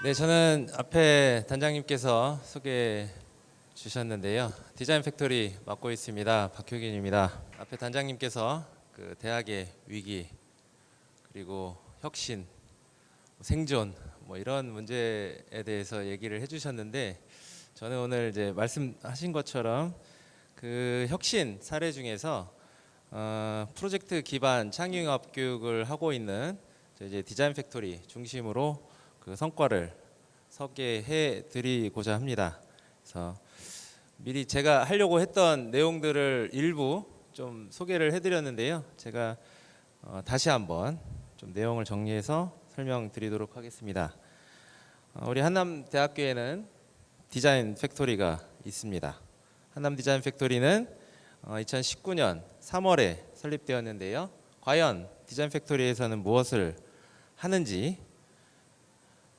네, 저는 앞에 단장님께서 소개해 주셨는데요. 디자인 팩토리 맡고 있습니다. 박효균입니다. 앞에 단장님께서 그 대학의 위기 그리고 혁신, 생존 뭐 이런 문제에 대해서 얘기를 해주셨는데 저는 오늘 이제 말씀하신 것처럼 그 혁신 사례 중에서 프로젝트 기반 창의융합 교육을 하고 있는 이제 디자인 팩토리 중심으로 그 성과를 소개해 드리고자 합니다. 그래서 미리 제가 하려고 했던 내용들을 일부 좀 소개를 해 드렸는데요. 제가 다시 한번 좀 내용을 정리해서 설명드리도록 하겠습니다. 우리 한남대학교에는 디자인 팩토리가 있습니다. 한남 디자인 팩토리는 2019년 3월에 설립되었는데요. 과연 디자인 팩토리에서는 무엇을 하는지,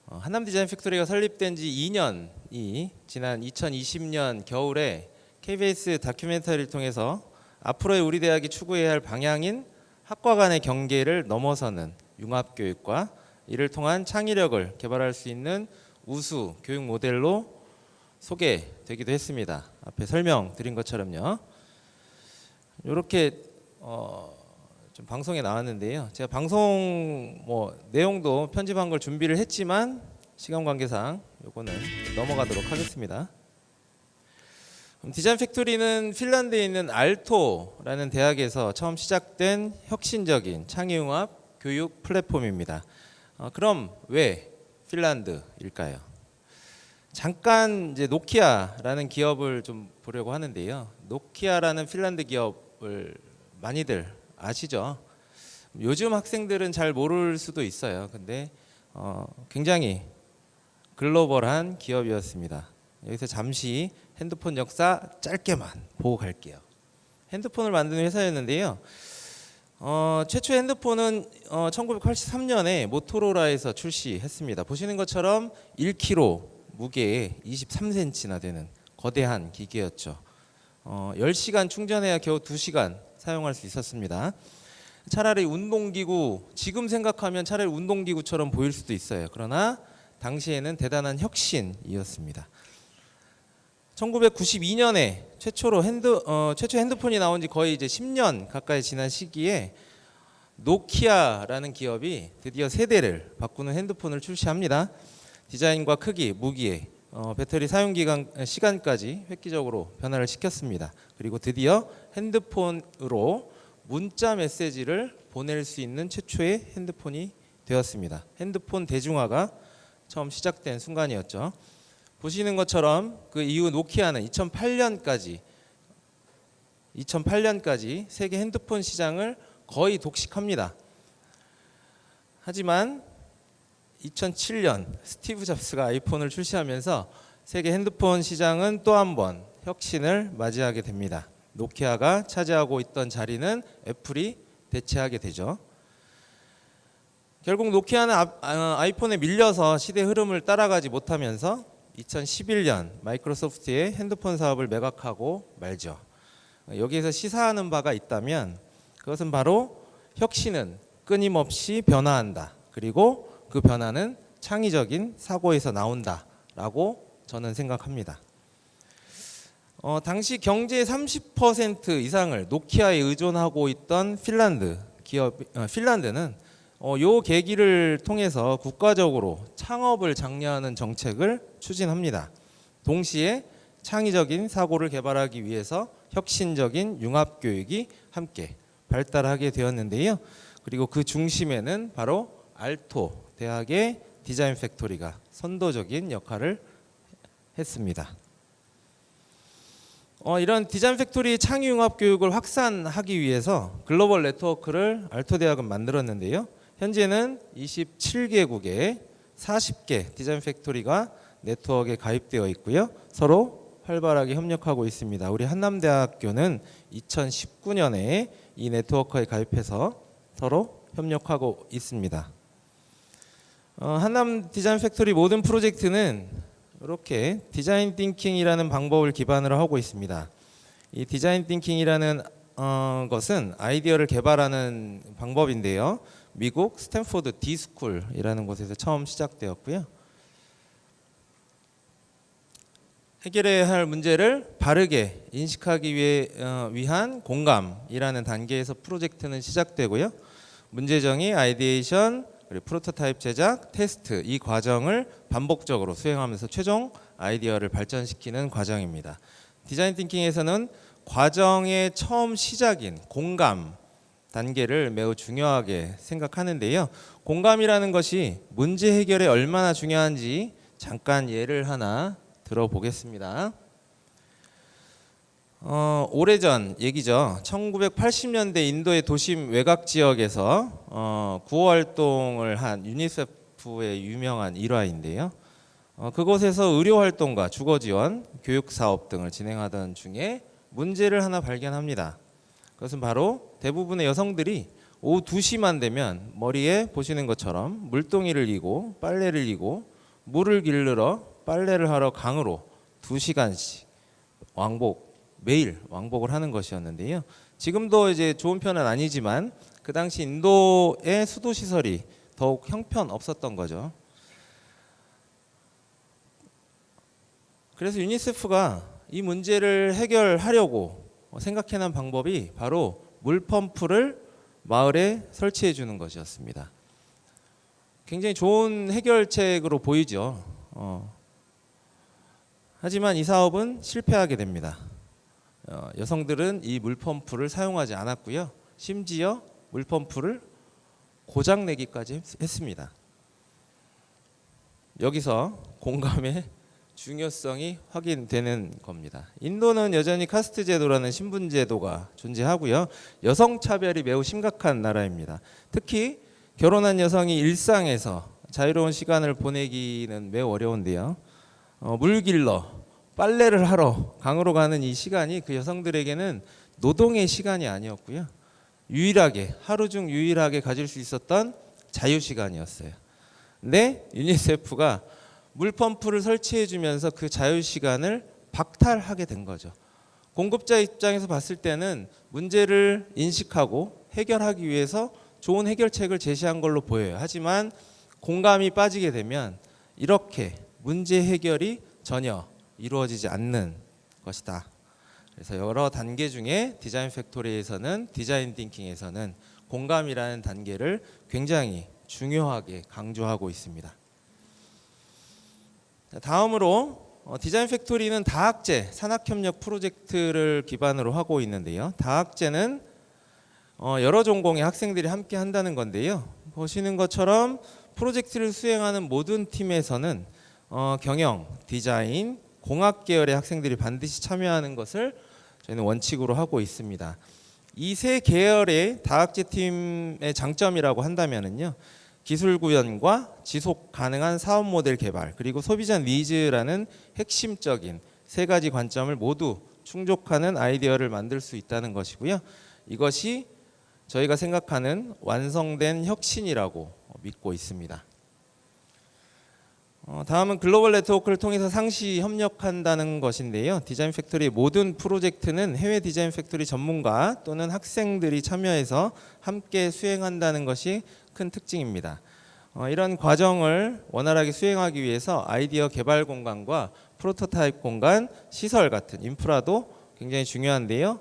한남 디자인 팩토리가 설립된 지 2년이 지난 2020년 겨울에 KBS 다큐멘터리를 통해서 앞으로의 우리 대학이 추구해야 할 방향인 학과 간의 경계를 넘어서는 융합교육과 이를 통한 창의력을 개발할 수 있는 우수 교육 모델로 소개되기도 했습니다. 앞에 설명드린 것처럼요. 이렇게 좀 방송에 나왔는데요. 제가 방송 내용도 편집한 걸 준비를 했지만 시간 관계상 요거는 넘어가도록 하겠습니다. 디자인 팩토리는 핀란드에 있는 알토라는 대학에서 처음 시작된 혁신적인 창의융합 교육 플랫폼입니다. 그럼 왜 핀란드일까요? 잠깐 이제 노키아라는 기업을 좀 보려고 하는데요. 노키아라는 핀란드 기업을 많이들 아시죠? 요즘 학생들은 잘 모를 수도 있어요. 근데 굉장히 글로벌한 기업이었습니다. 여기서 잠시 핸드폰 역사 짧게만 보고 갈게요. 핸드폰을 만드는 회사였는데요. 최초 핸드폰은 1983년에 모토로라에서 출시했습니다. 보시는 것처럼 1kg 무게에 23cm나 되는 거대한 기기였죠. 10시간 충전해야 겨우 2시간 사용할 수 있었습니다. 차라리 운동기구, 지금 생각하면 차라리 운동기구처럼 보일 수도 있어요. 그러나 당시에는 대단한 혁신이었습니다. 1992년에 최초 핸드폰이 나온 지 거의 이제 10년 가까이 지난 시기에 노키아라는 기업이 드디어 세대를 바꾸는 핸드폰을 출시합니다. 디자인과 크기, 무게, 배터리 사용 시간까지 획기적으로 변화를 시켰습니다. 그리고 드디어 핸드폰으로 문자 메시지를 보낼 수 있는 최초의 핸드폰이 되었습니다. 핸드폰 대중화가 처음 시작된 순간이었죠. 보시는 것처럼 그 이후 노키아는 2008년까지 세계 핸드폰 시장을 거의 독식합니다. 하지만 2007년 스티브 잡스가 아이폰을 출시하면서 세계 핸드폰 시장은 또 한 번 혁신을 맞이하게 됩니다. 노키아가 차지하고 있던 자리는 애플이 대체하게 되죠. 결국 노키아는 아이폰에 밀려서 시대 흐름을 따라가지 못하면서 2011년 마이크로소프트의 핸드폰 사업을 매각하고 말죠. 여기에서 시사하는 바가 있다면 그것은 바로 혁신은 끊임없이 변화한다. 그리고 그 변화는 창의적인 사고에서 나온다라고 저는 생각합니다. 당시 경제의 30% 이상을 노키아에 의존하고 있던 핀란드는 요 계기를 통해서 국가적으로 창업을 장려하는 정책을 추진합니다. 동시에 창의적인 사고를 개발하기 위해서 혁신적인 융합교육이 함께 발달하게 되었는데요. 그리고 그 중심에는 바로 알토 대학의 디자인 팩토리가 선도적인 역할을 했습니다. 이런 디자인 팩토리 창의융합 교육을 확산하기 위해서 글로벌 네트워크를 알토 대학은 만들었는데요. 현재는 27개국에 40개 디자인 팩토리가 네트워크에 가입되어 있고요. 서로 활발하게 협력하고 있습니다. 우리 한남대학교는 2019년에 이 네트워크에 가입해서 서로 협력하고 있습니다. 한남 디자인 팩토리 모든 프로젝트는 이렇게 디자인 띵킹이라는 방법을 기반으로 하고 있습니다. 이 디자인 띵킹이라는 것은 아이디어를 개발하는 방법인데요. 미국 스탠포드 D스쿨이라는 곳에서 처음 시작되었고요. 해결해야 할 문제를 바르게 인식하기 위한 공감이라는 단계에서 프로젝트는 시작되고요. 문제 정의, 아이디에이션, 그리고 프로토타입 제작, 테스트 이 과정을 반복적으로 수행하면서 최종 아이디어를 발전시키는 과정입니다. 디자인 띵킹에서는 과정의 처음 시작인 공감 단계를 매우 중요하게 생각하는데요. 공감이라는 것이 문제 해결에 얼마나 중요한지 잠깐 예를 하나 들어보겠습니다. 오래전 얘기죠. 1980년대 인도의 도심 외곽 지역에서 구호 활동을 한 유니세프의 유명한 일화인데요. 그곳에서 의료 활동과 주거 지원, 교육 사업 등을 진행하던 중에 문제를 하나 발견합니다. 그것은 바로 대부분의 여성들이 오후 2시만 되면 머리에 보시는 것처럼 물동이를 이고 빨래를 이고 물을 길르러 빨래를 하러 강으로 2시간씩 매일 왕복을 하는 것이었는데요. 지금도 이제 좋은 편은 아니지만 그 당시 인도의 수도 시설이 더욱 형편없었던 거죠. 그래서 유니세프가 이 문제를 해결하려고 생각해낸 방법이 바로 물펌프를 마을에 설치해 주는 것이었습니다. 굉장히 좋은 해결책으로 보이죠. 하지만 이 사업은 실패하게 됩니다. 여성들은 이 물펌프를 사용하지 않았고요. 심지어 물펌프를 고장내기까지 했습니다. 여기서 공감의 중요성이 확인되는 겁니다. 인도는 여전히 카스트 제도라는 신분 제도가 존재하고요. 여성 차별이 매우 심각한 나라입니다. 특히 결혼한 여성이 일상에서 자유로운 시간을 보내기는 매우 어려운데요. 물 길러 빨래를 하러 강으로 가는 이 시간이 그 여성들에게는 노동의 시간이 아니었고요. 하루 중 유일하게 가질 수 있었던 자유 시간이었어요. 근데 유니세프가 물펌프를 설치해 주면서 그 자유 시간을 박탈하게 된 거죠. 공급자 입장에서 봤을 때는 문제를 인식하고 해결하기 위해서 좋은 해결책을 제시한 걸로 보여요. 하지만 공감이 빠지게 되면 이렇게 문제 해결이 전혀 이루어지지 않는 것이다. 그래서 여러 단계 중에 디자인 팩토리에서는 디자인 띵킹에서는 공감이라는 단계를 굉장히 중요하게 강조하고 있습니다. 다음으로 디자인 팩토리는 다학제 산학협력 프로젝트를 기반으로 하고 있는데요. 다학제는 여러 전공의 학생들이 함께 한다는 건데요. 보시는 것처럼 프로젝트를 수행하는 모든 팀에서는 경영, 디자인, 공학 계열의 학생들이 반드시 참여하는 것을 저희는 원칙으로 하고 있습니다. 이 세 계열의 다학제 팀의 장점이라고 한다면은요. 기술 구현과 지속 가능한 사업 모델 개발 그리고 소비자 니즈라는 핵심적인 세 가지 관점을 모두 충족하는 아이디어를 만들 수 있다는 것이고요. 이것이 저희가 생각하는 완성된 혁신이라고 믿고 있습니다. 다음은 글로벌 네트워크를 통해서 상시 협력한다는 것인데요. 디자인 팩토리의 모든 프로젝트는 해외 디자인 팩토리 전문가 또는 학생들이 참여해서 함께 수행한다는 것이 큰 특징입니다. 이런 과정을 원활하게 수행하기 위해서 아이디어 개발 공간과 프로토타입 공간, 시설 같은 인프라도 굉장히 중요한데요.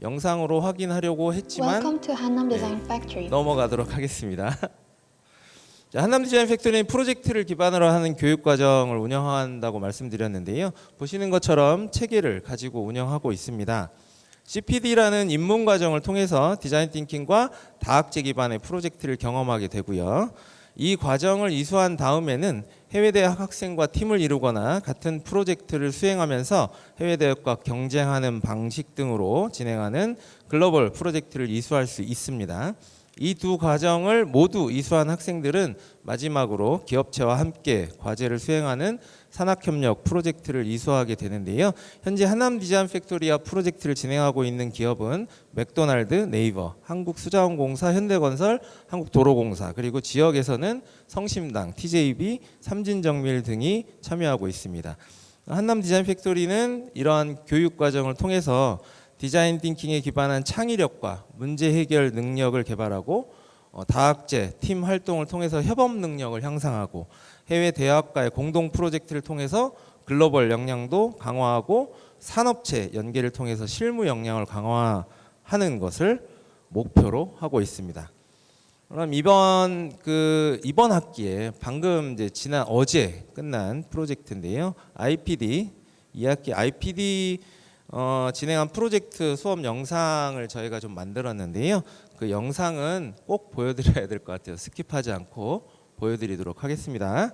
영상으로 확인하려고 했지만 넘어가도록 하겠습니다. 한남 디자인 팩토리는 프로젝트를 기반으로 하는 교육 과정을 운영한다고 말씀드렸는데요. 보시는 것처럼 체계를 가지고 운영하고 있습니다. CPD라는 입문 과정을 통해서 디자인 띵킹과 다학제 기반의 프로젝트를 경험하게 되고요. 이 과정을 이수한 다음에는 해외 대학 학생과 팀을 이루거나 같은 프로젝트를 수행하면서 해외 대학과 경쟁하는 방식 등으로 진행하는 글로벌 프로젝트를 이수할 수 있습니다. 이 두 과정을 모두 이수한 학생들은 마지막으로 기업체와 함께 과제를 수행하는 산학협력 프로젝트를 이수하게 되는데요. 현재 한남 디자인 팩토리와 프로젝트를 진행하고 있는 기업은 맥도날드, 네이버, 한국수자원공사, 현대건설, 한국도로공사 그리고 지역에서는 성심당, TJB, 삼진정밀 등이 참여하고 있습니다. 한남 디자인 팩토리는 이러한 교육 과정을 통해서 디자인 띵킹에 기반한 창의력과 문제 해결 능력을 개발하고 다학제 팀 활동을 통해서 협업 능력을 향상하고 해외 대학과의 공동 프로젝트를 통해서 글로벌 역량도 강화하고 산업체 연계를 통해서 실무 역량을 강화하는 것을 목표로 하고 있습니다. 그럼 이번 학기에 방금 이제 지난 어제 끝난 프로젝트인데요. IPD 2학기 IPD 진행한 프로젝트 수업 영상을 저희가 좀 만들었는데요. 그 영상은 꼭 보여드려야 될 것 같아요. 스킵하지 않고 보여드리도록 하겠습니다.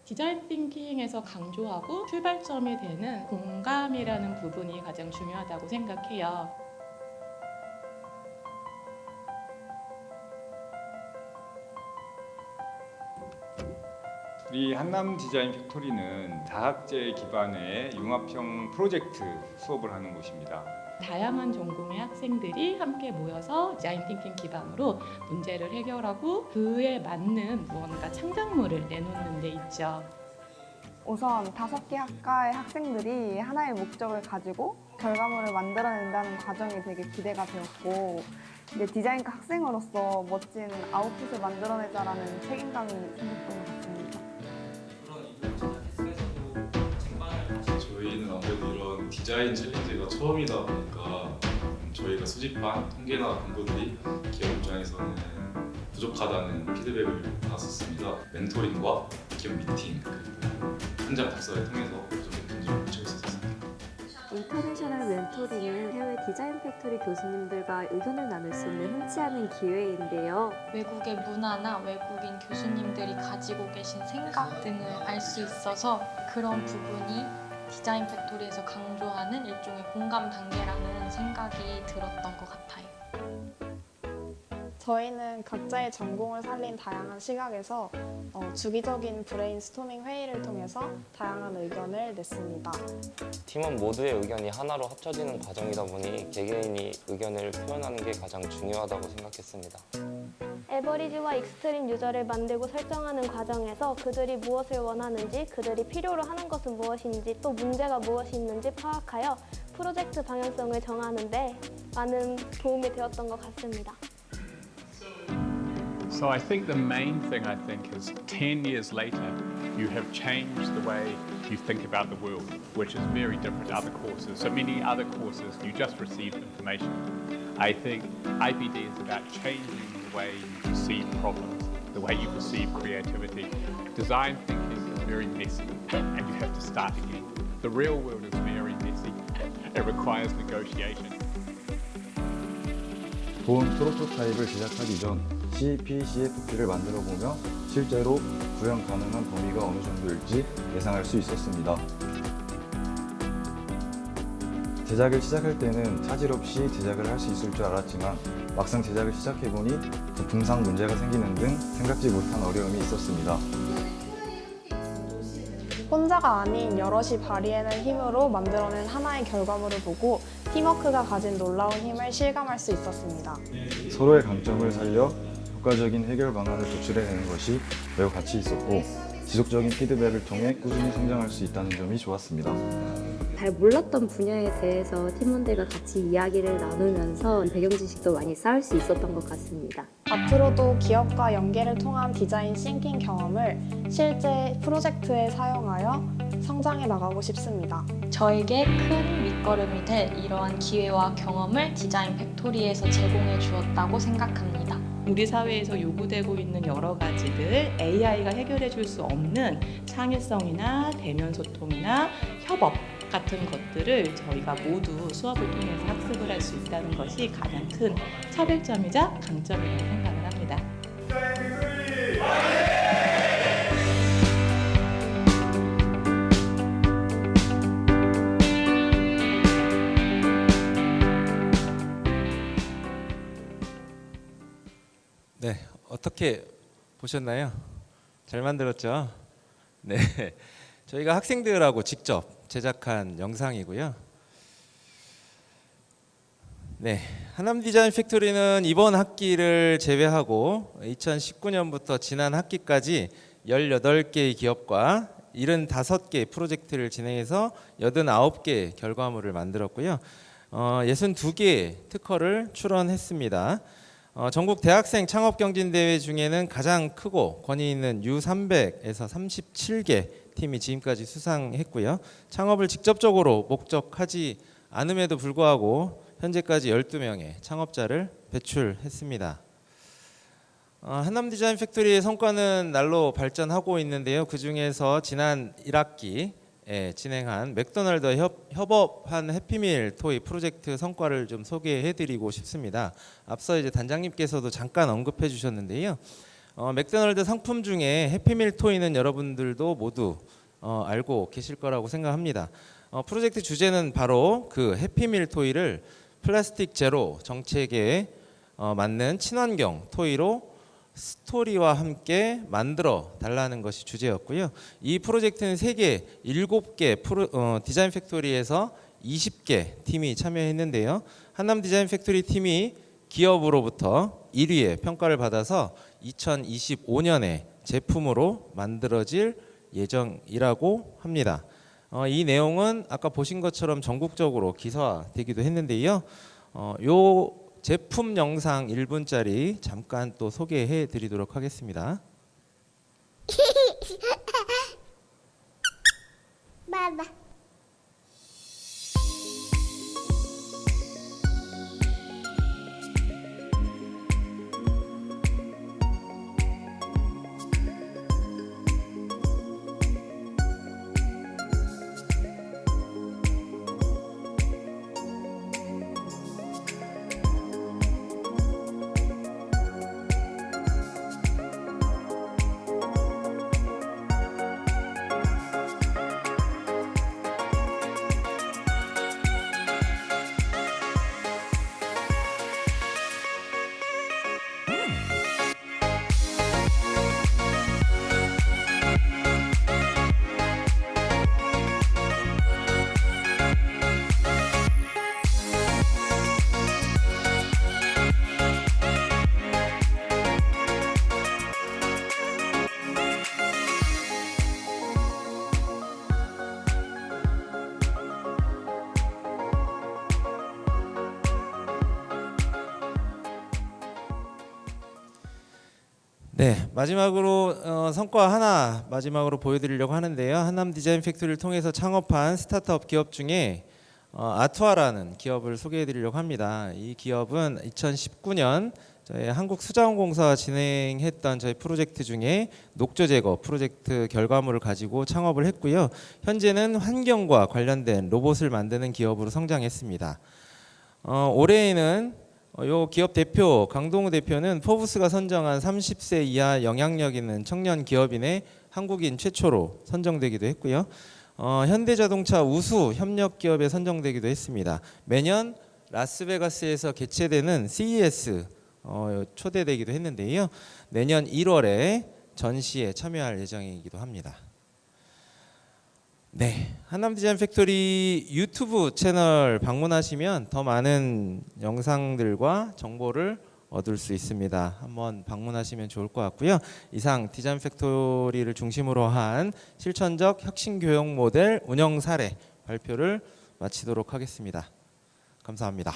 디자인 띵킹에서 강조하고 출발점이 되는 공감이라는 부분이 가장 중요하다고 생각해요. 우리 한남 디자인 팩토리는 다학제 기반의 융합형 프로젝트 수업을 하는 곳입니다. 다양한 전공의 학생들이 함께 모여서 디자인 띵킹 기반으로 문제를 해결하고 그에 맞는 무언가 창작물을 내놓는 데 있죠. 우선 5개 학과의 학생들이 하나의 목적을 가지고 결과물을 만들어낸다는 과정이 되게 기대가 되었고, 이제 디자인과 학생으로서 멋진 아웃풋을 만들어내자라는 책임감이 생겼던 것 같습니다. 저희는 아무래도 이런 디자인 챌린지가 처음이다 보니까 저희가 수집한 통계나 근거들이 기업 입장에서는 부족하다는 피드백을 받았었습니다. 멘토링과 기업 미팅 그리고 현장 답사를 통해서 부족했던 점을 채울 수 있었습니다. 인터내셔널 멘토링은 해외 디자인 팩토리 교수님들과 의견을 나눌 수 있는 흔치 않은 기회인데요. 외국의 문화나 외국인 교수님들이 가지고 계신 생각 등을 알 수 있어서 그런 부분이 디자인 팩토리에서 강조하는 일종의 공감 단계라는 생각이 들었던 것 같아요. 저희는 각자의 전공을 살린 다양한 시각에서 주기적인 브레인스토밍 회의를 통해서 다양한 의견을 냈습니다. 팀원 모두의 의견이 하나로 합쳐지는 과정이다 보니 개개인이 의견을 표현하는 게 가장 중요하다고 생각했습니다. 에버리지와 익스트림 유저를 만들고 설정하는 과정에서 그들이 무엇을 원하는지, 그들이 필요로 하는 것은 무엇인지, 또 문제가 무엇이 있는지 파악하여 프로젝트 방향성을 정하는 데 많은 도움이 되었던 것 같습니다. So I think the main thing is 10 years later, you have changed the way you think about the world, which is very different to other courses. So many other courses, you just receive information. I think IPD is about changing the way you perceive problems, the way you perceive creativity. Design thinking is very messy, and you have to start again. The real world is very messy. It requires negotiation. 본 프로토타입을 제작하기 전 CPCFP를 만들어 보며 실제로 구현 가능한 범위가 어느 정도일지 예상할 수 있었습니다. 제작을 시작할 때는 차질 없이 제작을 할 수 있을 줄 알았지만 막상 제작을 시작해보니 부품상 문제가 생기는 등 생각지 못한 어려움이 있었습니다. 혼자가 아닌 여럿이 발휘해낸 힘으로 만들어낸 하나의 결과물을 보고 팀워크가 가진 놀라운 힘을 실감할 수 있었습니다. 서로의 강점을 살려 효과적인 해결 방안을 도출해내는 것이 매우 가치 있었고, 지속적인 피드백을 통해 꾸준히 성장할 수 있다는 점이 좋았습니다. 잘 몰랐던 분야에 대해서 팀원들과 같이 이야기를 나누면서 배경 지식도 많이 쌓을 수 있었던 것 같습니다. 앞으로도 기업과 연계를 통한 디자인 싱킹 경험을 실제 프로젝트에 사용하여 성장해 나가고 싶습니다. 저에게 큰 밑거름이 될 이러한 기회와 경험을 디자인 팩토리에서 제공해 주었다고 생각합니다. 우리 사회에서 요구되고 있는 여러 가지들 AI가 해결해 줄 수 없는 창의성이나 대면 소통이나 협업 같은 것들을 저희가 모두 수업을 통해서 학습을 할 수 있다는 것이 가장 큰 차별점이자 강점이라고 생각을 합니다. 네, 어떻게 보셨나요? 잘 만들었죠? 네, 저희가 학생들하고 직접 제작한 영상이고요. 네, 한남 디자인 팩토리는 이번 학기를 제외하고 2019년부터 지난 학기까지 18개의 기업과 75개의 프로젝트를 진행해서 89개의 결과물을 만들었고요. 62개 특허를 출원했습니다. 전국 대학생 창업 경진대회 중에는 가장 크고 권위 있는 U300에서 37개 팀이 지금까지 수상했고요. 창업을 직접적으로 목적하지 않음에도 불구하고 현재까지 12명의 창업자를 배출했습니다. 한남 디자인 팩토리의 성과는 날로 발전하고 있는데요. 그 중에서 지난 1학기에 진행한 맥도날드와 협업한 해피밀 토이 프로젝트 성과를 좀 소개해드리고 싶습니다. 앞서 이제 단장님께서도 잠깐 언급해 주셨는데요. 맥도날드 상품 중에 해피밀 토이는 여러분들도 모두 알고 계실 거라고 생각합니다. 프로젝트 주제는 바로 그 해피밀 토이를 플라스틱 제로 정책에 맞는 친환경 토이로 스토리와 함께 만들어 달라는 것이 주제였고요. 이 프로젝트는 세계 7개 디자인 팩토리에서 20개 팀이 참여했는데요. 한남 디자인 팩토리 팀이 기업으로부터 1위의 평가를 받아서 2025년에 제품으로 만들어질 예정이라고 합니다. 이 내용은 아까 보신 것처럼 전국적으로 기사화되기도 했는데요. 요 제품 영상 1분짜리 잠깐 또 소개해 드리도록 하겠습니다. 네, 마지막으로 성과 하나 마지막으로 보여드리려고 하는데요. 한남 디자인 팩토리를 통해서 창업한 스타트업 기업 중에 아투아라는 기업을 소개해드리려고 합니다. 이 기업은 2019년 저희 한국수자원공사와 진행했던 저희 프로젝트 중에 녹조 제거 프로젝트 결과물을 가지고 창업을 했고요. 현재는 환경과 관련된 로봇을 만드는 기업으로 성장했습니다. 올해에는 요 기업 대표 강동우 대표는 포브스가 선정한 30세 이하 영향력 있는 청년 기업인의 한국인 최초로 선정되기도 했고요. 현대자동차 우수 협력 기업에 선정되기도 했습니다. 매년 라스베가스에서 개최되는 CES 초대되기도 했는데요. 내년 1월에 전시에 참여할 예정이기도 합니다. 네, 한남 디자인 팩토리 유튜브 채널 방문하시면 더 많은 영상들과 정보를 얻을 수 있습니다. 한번 방문하시면 좋을 것 같고요. 이상 디자인 팩토리를 중심으로 한 실천적 혁신 교육 모델 운영 사례 발표를 마치도록 하겠습니다. 감사합니다.